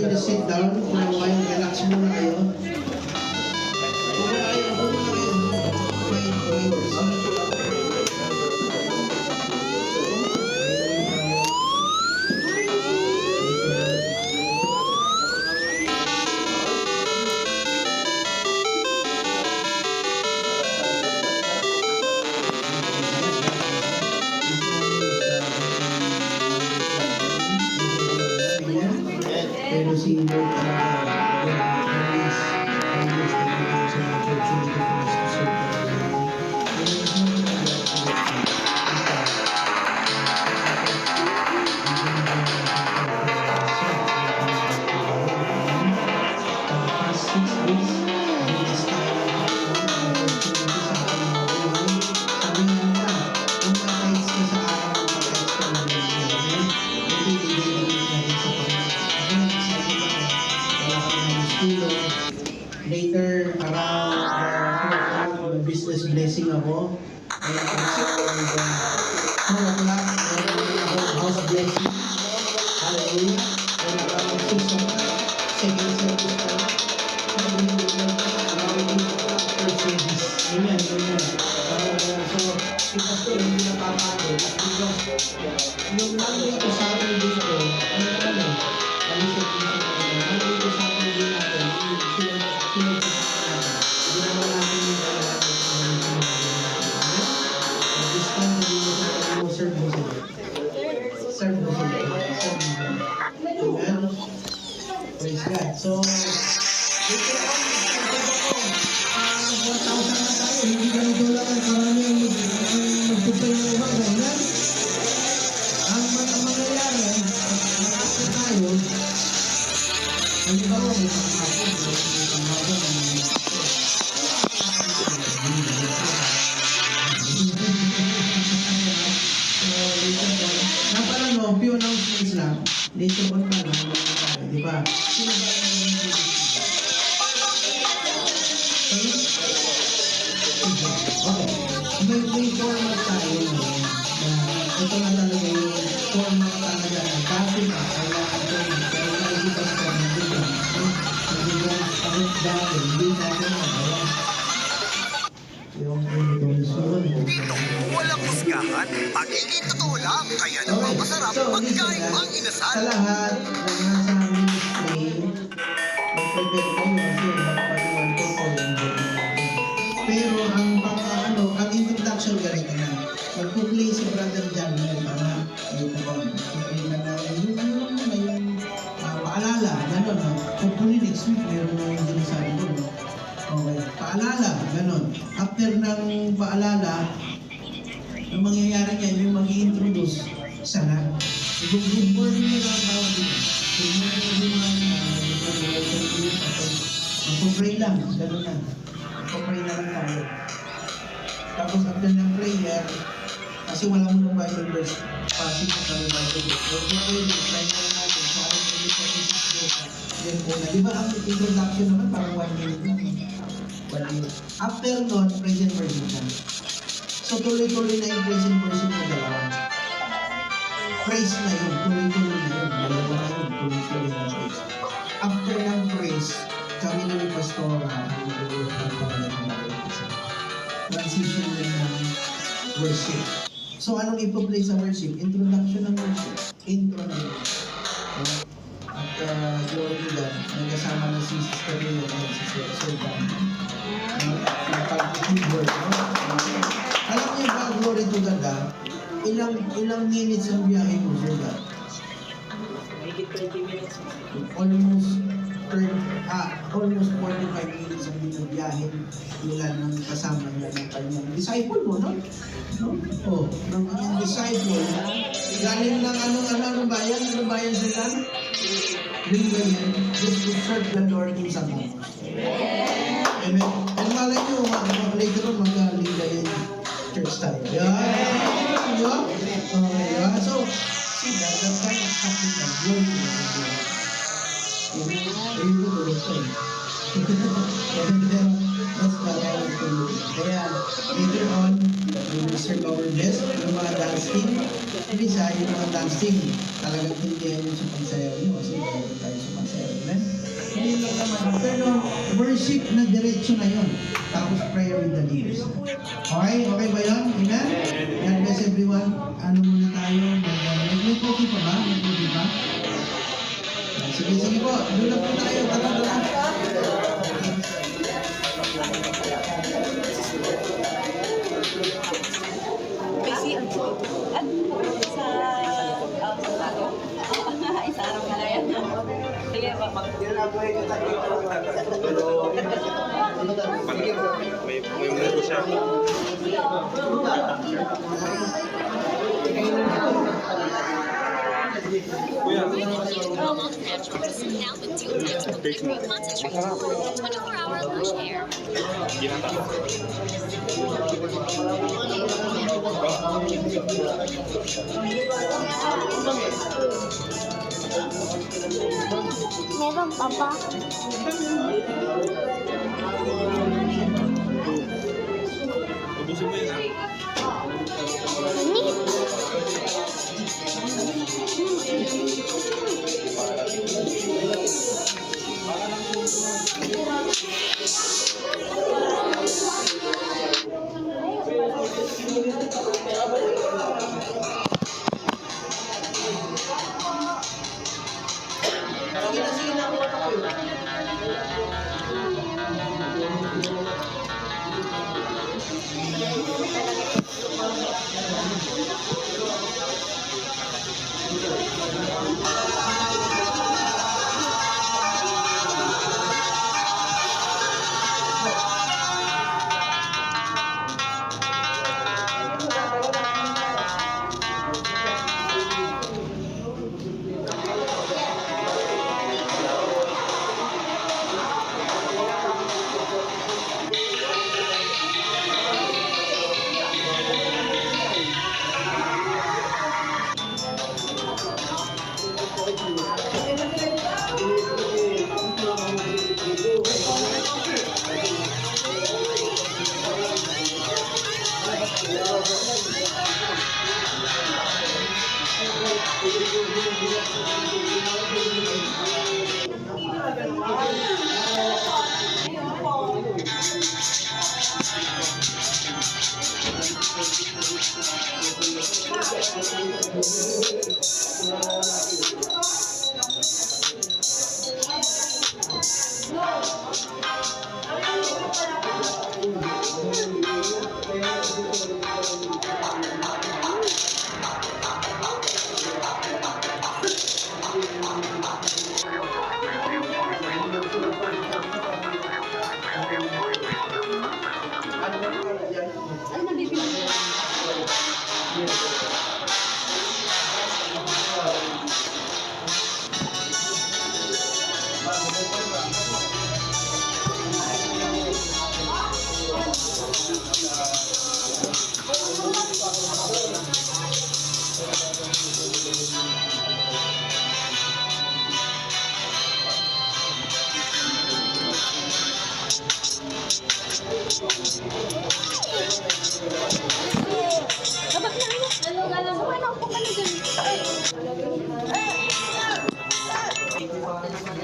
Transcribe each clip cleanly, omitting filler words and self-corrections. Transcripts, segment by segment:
just sit down for a while. Relax muna kayo. Pero si Lord talaga, always nagiging sa mga opportunity for us to serve the Lord. There is no past 6 weeks, bilis tayo opportunity sa ating mga buhay. Sabi nga nila, kung ka-text ka sa araw, ka-text ka na rin siya. Ito i-dedicate natin sa Panginoon. Wala kami ng estilo. Later, around 4 o'clock, may business blessing ako. And around 4 o'clock, meron ako house blessing. Hallelujah. And around 6 o'clock, second service pa. Third service. Amen. Amen. So, si Pastor hindi napapagod. Yung language ko sa atin dito, ano naman eh, alisip ko sa atin dito natin, sinunod hindi naman natin yung this time, hindi mo sa atin mo, serve mo sila. Serve mo sila. Amen. Praise God. So, dito ako, 1,000 na tayo, hindi ganito lang ang karami ang magpupay ng umaga. Amen. Ang mangyayari, mag-aasa tayo, hindi ba mo may pangkapon, may pangkapon, napala no, few announcements lang. Later on pa lang, di ba? Okay, may format tayo ngayon. Ito na talaga yung format talaga. Dati pa, kailangan ko yun. Pero nakikita sa format dito. Nagiging pangit dati, hindi natin magawa. Yung sunod mo. Walang husgahan, pagiging totoo lang, kaya naman masarap pagkain ang inasal. Sa lahat ng nasa ministry, mag-prepare kayo kasi magpatuwan ko po yung pero ang introduction ganito na. Magpo-play si Brother John ngayon para dito ko. Play na yung paalala, gano'n. No? Hopefully next week, meron na yung sinasabi ko. No? Okay, paalala, gano'n. After ng paalala, ang mangyayari niyan, yung mag-i-introduce sana. Good morning na lang tawag dito. Good morning magpo-pray lang, gano'n na. Magpo-pray na lang tayo. Tapos after ng prayer, kasi wala mo ng Bible verse, passing na ng Bible verse. Magpo-pray, try na lang natin. So, alam ko dito sa then una. Di ba ang introduction naman parang 1 minute lang. 1 minute. After nun, praise and worship na. So tuloy-tuloy na yung praise and worship na dalawa. Praise na yun, tuloy-tuloy na yun. Dalawa na yun, tuloy-tuloy na praise. After ng praise, kami na ni Pastora ang mag-worship ng transition na ng worship. So anong ipo-play sa worship? Introduction ng worship. Intro na yun. At glory to God, nagkasama na si Sister Leo at si Sister Dan. Nagpag-keyboard, no? Alam niyo ba, glory to God, ilang minutes ang biyahe mo, Sir God? Mahigit 20 minutes. Almost 45 minutes ang binabiyahe nila ng kasama nila ng kanyang disciple mo, no? Oh, ng kanyang disciple. Galing ng anong bayan? Anong bayan sila? Lingayen. Just to serve the Lord in some way. Amen. And malay nyo, later on, mag-Lingayen church tayo. Yeah. Yeah. So, see that kind of something that glory to the Lord. Amen. That's the kind of thing. Kaya, later on, we will serve our best. Yung mga dancing, yung mga dancing, talagang tindihan yung sa pagsayaw nyo kasi tayo sumasayaw. worship na diretso na yon. Tapos prayer with the leaders. Okay? Okay ba yun? Amen? God bless everyone. Ano muna tayo? May coffee pa ba? May coffee pa? Sige, sige po. Doon na po tayo. Tara, tara. Kasi sa araw na lang yan. Sige, May mundo siya. Promos Naturals, now with 2 times delivery concentrate. 24-hour lush hair. Meron pa ba? Ubusin mo yun, ha?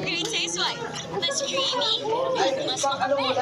Green Taste White. Mas creamy, mas makapit.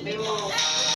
Pero